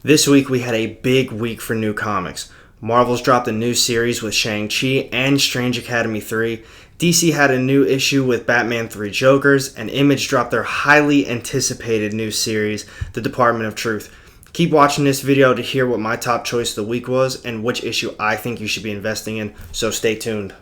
This week we had a big week for new comics. Marvel's dropped a new series with ShangChi and Strange Academy 3. DC had a new issue with Batman 3 Jokers, and Image dropped their highly anticipated new series, The Department of Truth. Keep watching this video to hear what my top choice of the week was and which issue I think you should be investing in, so stay tuned.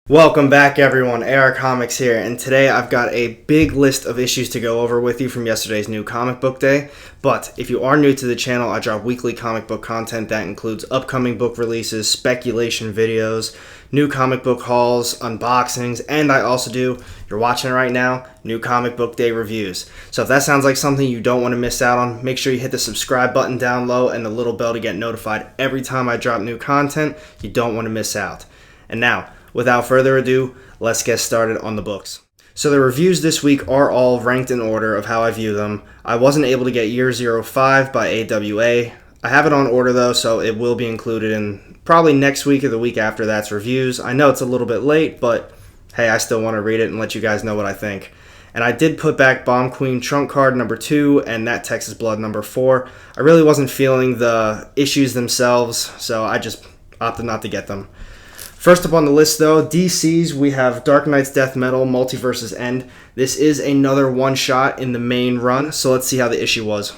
Welcome back everyone, AR Comics here, and today I've got a big list of issues to go over with you from yesterday's new comic book day. But if you are new to the channel, I drop weekly comic book content that includes upcoming book releases, speculation videos, new comic book hauls, unboxings, and I also do, you're watching it right now, new comic book day reviews. So if that sounds like something you don't want to miss out on, make sure you hit the subscribe button down low and the little bell to get notified every time I drop new content. You don't want to miss out. And now, without further ado, let's get started on the books. So the reviews this week are all ranked in order of how I view them. I wasn't able to get Year 05 by AWA. I have it on order though, so it will be included in probably next week or the week after that's reviews. I know it's a little bit late, but hey, I still want to read it and let you guys know what I think. And I did put back Bomb Queen Trump Card number 2 and That Texas Blood number 4. I really wasn't feeling the issues themselves, so I just opted not to get them. First up on the list though, DC's, we have Dark Knight's Death Metal, Multiverse's End. This is another one-shot in the main run, so let's see how the issue was.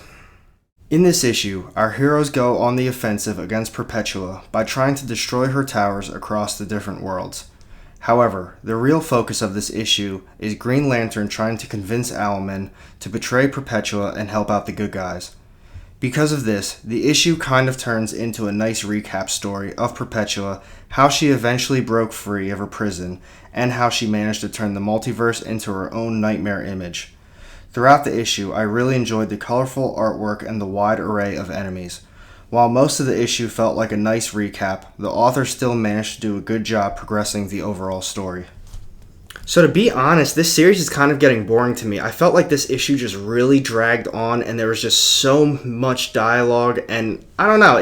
In this issue, our heroes go on the offensive against Perpetua by trying to destroy her towers across the different worlds. However, the real focus of this issue is Green Lantern trying to convince Owlman to betray Perpetua and help out the good guys. Because of this, the issue kind of turns into a nice recap story of Perpetua, how she eventually broke free of her prison, and how she managed to turn the multiverse into her own nightmare image. Throughout the issue, I really enjoyed the colorful artwork and the wide array of enemies. While most of the issue felt like a nice recap, the author still managed to do a good job progressing the overall story. So to be honest, this series is kind of getting boring to me. I felt like this issue just really dragged on and there was just so much dialogue, and I don't know,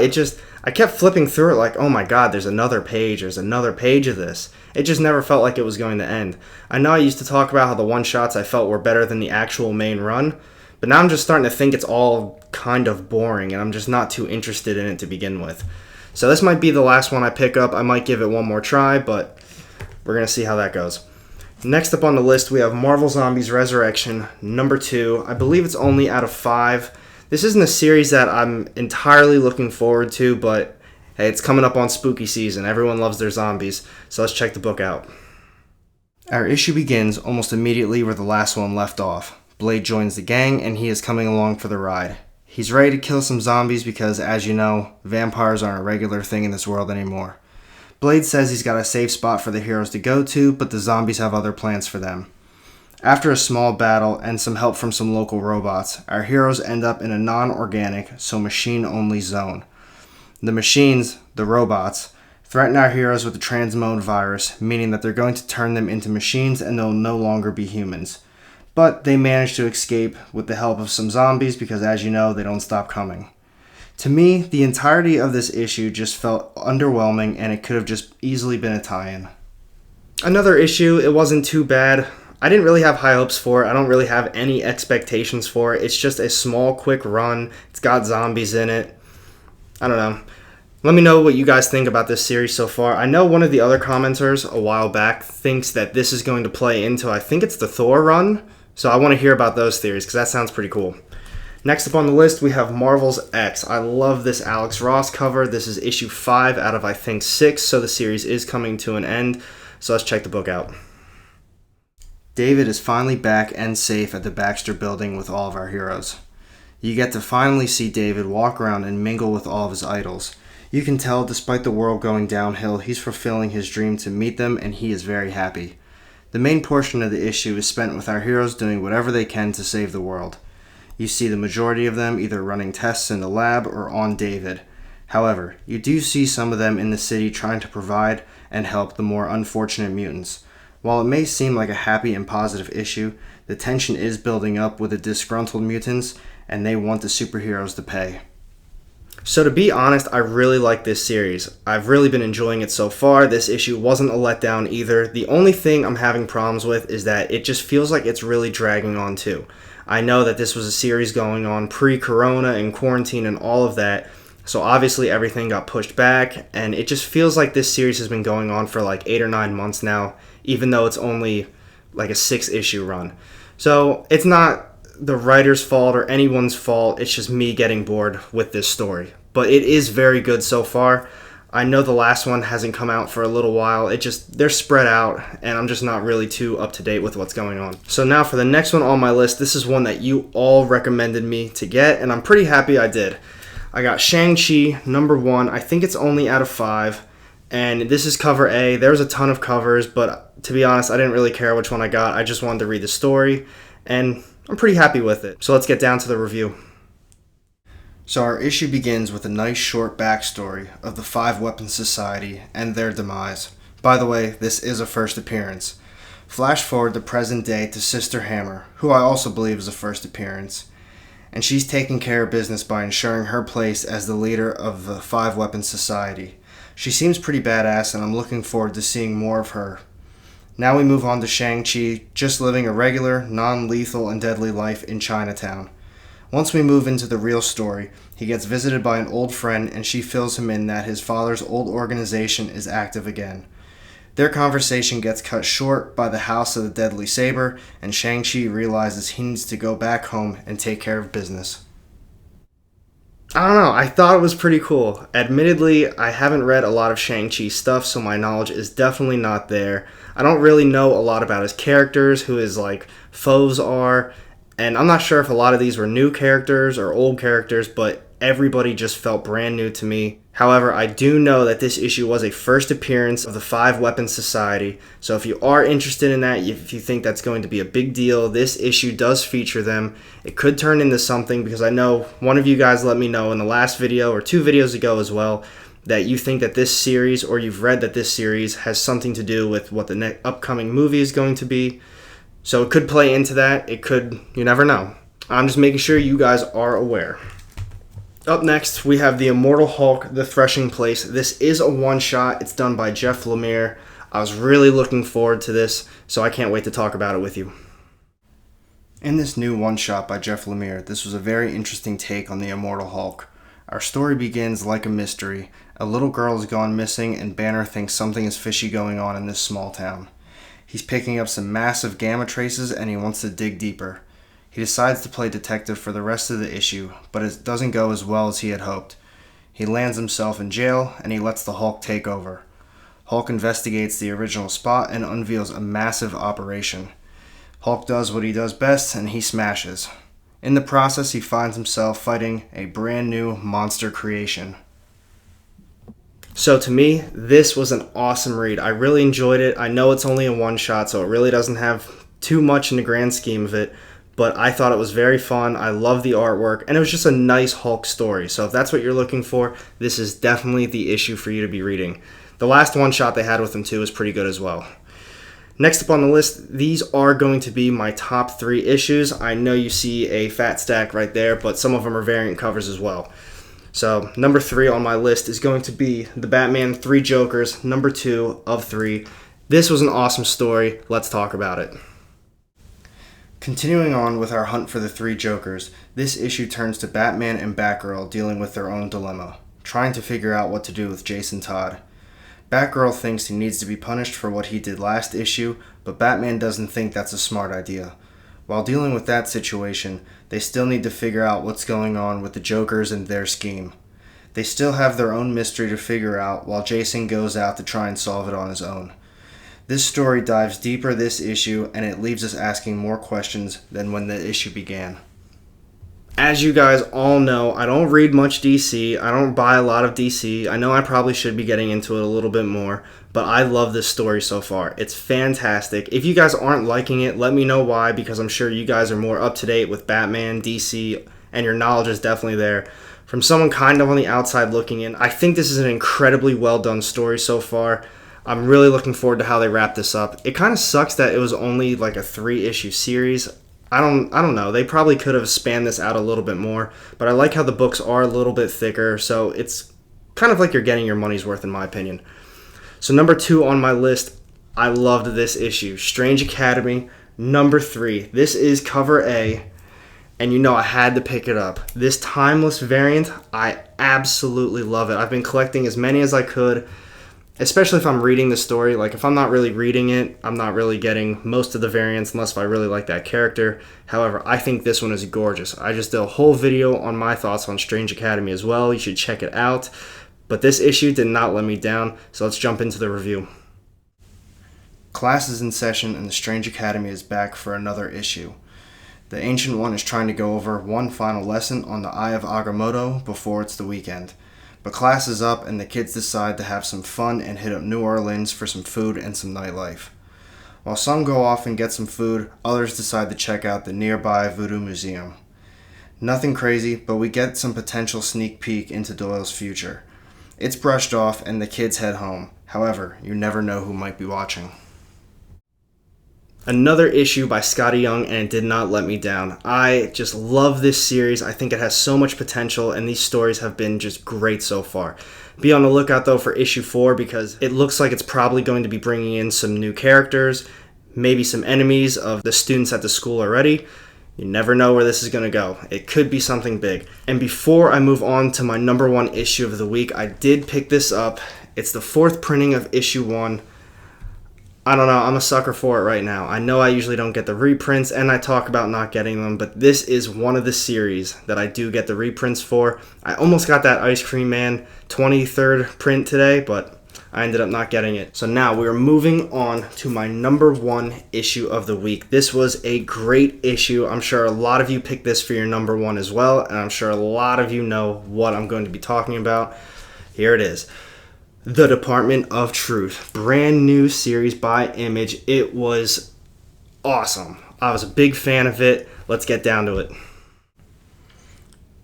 I kept flipping through it like, oh my god, there's another page of this. It just never felt like it was going to end. I know I used to talk about how the one-shots I felt were better than the actual main run, but now I'm just starting to think it's all kind of boring and I'm just not too interested in it to begin with. So this might be the last one I pick up. I might give it one more try, but we're going to see how that goes. Next up on the list, we have Marvel Zombies Resurrection, number 2. I believe it's only out of 5. This isn't a series that I'm entirely looking forward to, but hey, it's coming up on spooky season. Everyone loves their zombies, so let's check the book out. Our issue begins almost immediately where the last one left off. Blade joins the gang, and he is coming along for the ride. He's ready to kill some zombies because, as you know, vampires aren't a regular thing in this world anymore. Blade says he's got a safe spot for the heroes to go to, but the zombies have other plans for them. After a small battle and some help from some local robots, our heroes end up in a non-organic, so machine-only zone. The machines, the robots, threaten our heroes with the transmode virus, meaning that they're going to turn them into machines and they'll no longer be humans. But they manage to escape with the help of some zombies because, as you know, they don't stop coming. To me, the entirety of this issue just felt underwhelming and it could have just easily been a tie-in. Another issue, it wasn't too bad. I didn't really have high hopes for it. I don't really have any expectations for it. It's just a small, quick run. It's got zombies in it. I don't know. Let me know what you guys think about this series so far. I know one of the other commenters a while back thinks that this is going to play into, I think it's the Thor run. So I want to hear about those theories because that sounds pretty cool. Next up on the list, we have Marvel's X. I love this Alex Ross cover. This is issue 5 out of, I think, 6, so the series is coming to an end. So let's check the book out. David is finally back and safe at the Baxter Building with all of our heroes. You get to finally see David walk around and mingle with all of his idols. You can tell, despite the world going downhill, he's fulfilling his dream to meet them, and he is very happy. The main portion of the issue is spent with our heroes doing whatever they can to save the world. You see the majority of them either running tests in the lab or on David. However, you do see some of them in the city trying to provide and help the more unfortunate mutants. While it may seem like a happy and positive issue, the tension is building up with the disgruntled mutants, and they want the superheroes to pay. So to be honest, I really like this series. I've really been enjoying it so far. This issue wasn't a letdown either. The only thing I'm having problems with is that it just feels like it's really dragging on too. I know that this was a series going on pre-corona and quarantine and all of that, so obviously everything got pushed back, and it just feels like this series has been going on for like 8 or 9 months now, even though it's only like a 6-issue run. So it's not the writer's fault or anyone's fault. It's just me getting bored with this story. But it is very good so far. I know the last one hasn't come out for a little while. They're spread out, and I'm just not really too up to date with what's going on. So now for the next one on my list, this is one that you all recommended me to get, and I'm pretty happy I did. I got ShangChi #1. I think it's only out of 5, and this is cover A. There's a ton of covers, but to be honest, I didn't really care which one I got. I just wanted to read the story, and I'm pretty happy with it. So let's get down to the review. So our issue begins with a nice short backstory of the Five Weapons Society and their demise. By the way, this is a first appearance. Flash forward to present day to Sister Hammer, who I also believe is a first appearance. And she's taking care of business by ensuring her place as the leader of the Five Weapons Society. She seems pretty badass, and I'm looking forward to seeing more of her. Now we move on to ShangChi, just living a regular, non-lethal, and deadly life in Chinatown. Once we move into the real story, he gets visited by an old friend, and she fills him in that his father's old organization is active again. Their conversation gets cut short by the House of the Deadly Saber, and ShangChi realizes he needs to go back home and take care of business. I don't know, I thought it was pretty cool. Admittedly, I haven't read a lot of ShangChi stuff, so my knowledge is definitely not there. I don't really know a lot about his characters, who his foes are, and I'm not sure if a lot of these were new characters or old characters, but everybody just felt brand new to me. However, I do know that this issue was a first appearance of the Five Weapons Society, so if you are interested in that, if you think that's going to be a big deal, this issue does feature them. It could turn into something, because I know one of you guys let me know in the last video, or 2 videos ago as well, that you think that this series, or you've read that this series, has something to do with what the upcoming movie is going to be. So it could play into that. It could, you never know. I'm just making sure you guys are aware. Up next, we have the Immortal Hulk, The Threshing Place. This is a one-shot. It's done by Jeff Lemire. I was really looking forward to this, so I can't wait to talk about it with you. In this new one-shot by Jeff Lemire, this was a very interesting take on the Immortal Hulk. Our story begins like a mystery. A little girl has gone missing, and Banner thinks something is fishy going on in this small town. He's picking up some massive gamma traces, and he wants to dig deeper. He decides to play detective for the rest of the issue, but it doesn't go as well as he had hoped. He lands himself in jail, and he lets the Hulk take over. Hulk investigates the original spot and unveils a massive operation. Hulk does what he does best, and he smashes. In the process, he finds himself fighting a brand new monster creation. So to me, this was an awesome read. I really enjoyed it. I know it's only a one-shot, so it really doesn't have too much in the grand scheme of it, but I thought it was very fun. I love the artwork, and it was just a nice Hulk story. So if that's what you're looking for, this is definitely the issue for you to be reading. The last one-shot they had with him, too, was pretty good as well. Next up on the list, these are going to be my top 3 issues. I know you see a fat stack right there, but some of them are variant covers as well. So, number 3 on my list is going to be The Batman 3 Jokers, number 2 of 3. This was an awesome story. Let's talk about it. Continuing on with our hunt for the 3 Jokers, this issue turns to Batman and Batgirl dealing with their own dilemma, trying to figure out what to do with Jason Todd. Batgirl thinks he needs to be punished for what he did last issue, but Batman doesn't think that's a smart idea. While dealing with that situation, they still need to figure out what's going on with the Jokers and their scheme. They still have their own mystery to figure out while Jason goes out to try and solve it on his own. This story dives deeper this issue, and it leaves us asking more questions than when the issue began. As you guys all know, I don't read much DC. I don't buy a lot of DC. I know I probably should be getting into it a little bit more, but I love this story so far. It's fantastic. If you guys aren't liking it, let me know why, because I'm sure you guys are more up to date with Batman, DC, and your knowledge is definitely there. From someone kind of on the outside looking in, I think this is an incredibly well done story so far. I'm really looking forward to how they wrap this up. It kind of sucks that it was only like a 3-issue series. I don't know. They probably could have spanned this out a little bit more, but I like how the books are a little bit thicker, so it's kind of like you're getting your money's worth in my opinion. So number 2 on my list, I loved this issue, Strange Academy number 3. This is cover A, and you know I had to pick it up. This timeless variant, I absolutely love it. I've been collecting as many as I could, especially if I'm reading the story. Like, if I'm not really reading it, I'm not really getting most of the variants unless if I really like that character. However, I think this one is gorgeous. I just did a whole video on my thoughts on Strange Academy as well. You should check it out. But this issue did not let me down, so let's jump into the review. Class is in session and the Strange Academy is back for another issue. The Ancient One is trying to go over one final lesson on the Eye of Agamotto before it's the weekend. But class is up and the kids decide to have some fun and hit up New Orleans for some food and some nightlife. While some go off and get some food, others decide to check out the nearby Voodoo Museum. Nothing crazy, but we get some potential sneak peek into Doyle's future. It's brushed off and the kids head home. However, you never know who might be watching. Another issue by Scotty Young, and it did not let me down. I just love this series. I think it has so much potential, and these stories have been just great so far. Be on the lookout, though, for issue 4, because it looks like it's probably going to be bringing in some new characters, maybe some enemies of the students at the school already. You never know where this is going to go. It could be something big. And before I move on to my number 1 issue of the week, I did pick this up. It's the 4th printing of issue 1. I don't know, I'm a sucker for it right now. I know I usually don't get the reprints, and I talk about not getting them, but this is one of the series that I do get the reprints for. I almost got that Ice Cream Man 23rd print today, but I ended up not getting it. So now we're moving on to my number 1 issue of the week. This was a great issue. I'm sure a lot of you picked this for your number 1 as well, and I'm sure a lot of you know what I'm going to be talking about. Here it is. The Department of Truth, brand new series by Image. It was awesome. I was a big fan of it. Let's get down to it.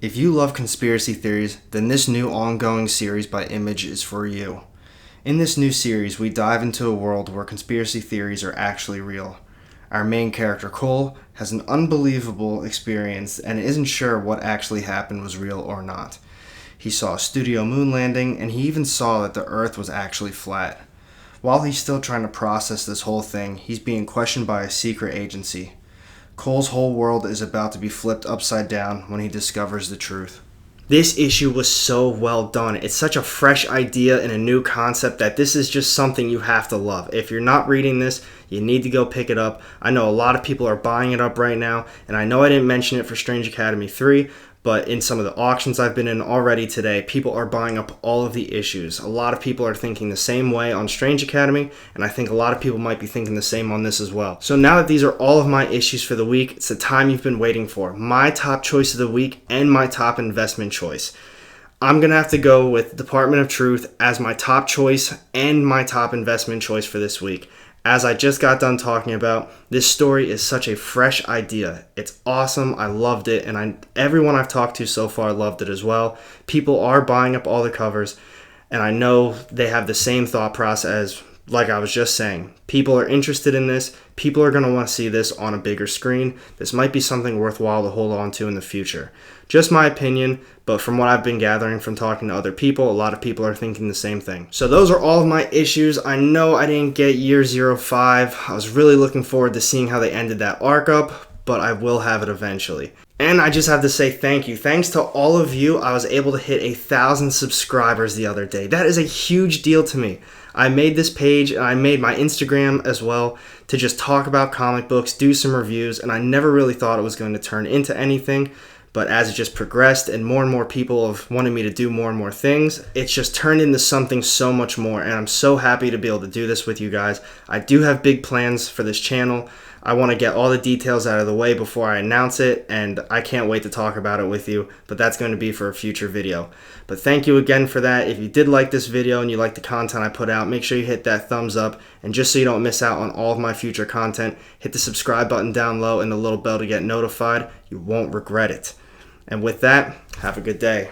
If you love conspiracy theories, then this new ongoing series by Image is for you. In this new series, we dive into a world where conspiracy theories are actually real. Our main character, Cole, has an unbelievable experience and isn't sure what actually happened was real or not. He saw a studio moon landing, and he even saw that the Earth was actually flat. While he's still trying to process this whole thing, he's being questioned by a secret agency. Cole's whole world is about to be flipped upside down when he discovers the truth. This issue was so well done. It's such a fresh idea and a new concept that this is just something you have to love. If you're not reading this, you need to go pick it up. I know a lot of people are buying it up right now, and I know I didn't mention it for Strange Academy 3, but in some of the auctions I've been in already today, people are buying up all of the issues. A lot of people are thinking the same way on Strange Academy, and I think a lot of people might be thinking the same on this as well. So now that these are all of my issues for the week, it's the time you've been waiting for. My top choice of the week and my top investment choice. I'm going to have to go with Department of Truth as my top choice and my top investment choice for this week. As I just got done talking about, this story is such a fresh idea. It's awesome. I loved it, and everyone I've talked to so far loved it as well. People are buying up all the covers, and I know they have the same thought process as, like I was just saying. People are interested in this. People are going to want to see this on a bigger screen. This might be something worthwhile to hold on to in the future. Just my opinion, but from what I've been gathering from talking to other people, a lot of people are thinking the same thing. So those are all of my issues. I know I didn't get Year 05. I was really looking forward to seeing how they ended that arc up, but I will have it eventually. And I just have to say thank you. Thanks to all of you, I was able to hit 1,000 subscribers the other day. That is a huge deal to me. I made this page, and I made my Instagram as well, to just talk about comic books, do some reviews, and I never really thought it was going to turn into anything. But as it just progressed and more people have wanted me to do more and more things, it's just turned into something so much more, and I'm so happy to be able to do this with you guys. I do have big plans for this channel. I want to get all the details out of the way before I announce it, and I can't wait to talk about it with you, but that's going to be for a future video. But thank you again for that. If you did like this video and you like the content I put out, make sure you hit that thumbs up, and just so you don't miss out on all of my future content, hit the subscribe button down low and the little bell to get notified. You won't regret it. And with that, have a good day.